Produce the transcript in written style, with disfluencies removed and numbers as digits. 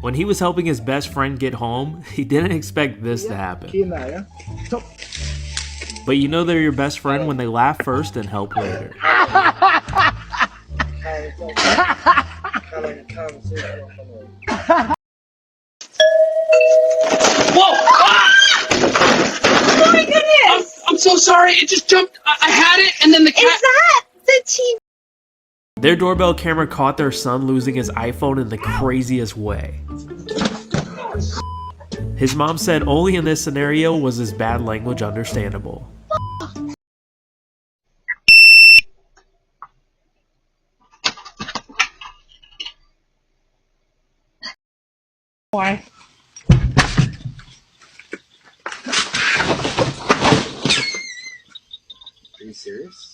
When he was helping his best friend get home, he didn't expect this to happen. But you know they're your best friend when they laugh first and help later. Whoa! Ah! Oh my goodness! I'm so sorry. It just jumped. I had it, and then the cat. Is that the TV? Their doorbell camera caught their son losing his iPhone in the craziest way. His mom said only in this scenario was his bad language understandable. Why? Are you serious?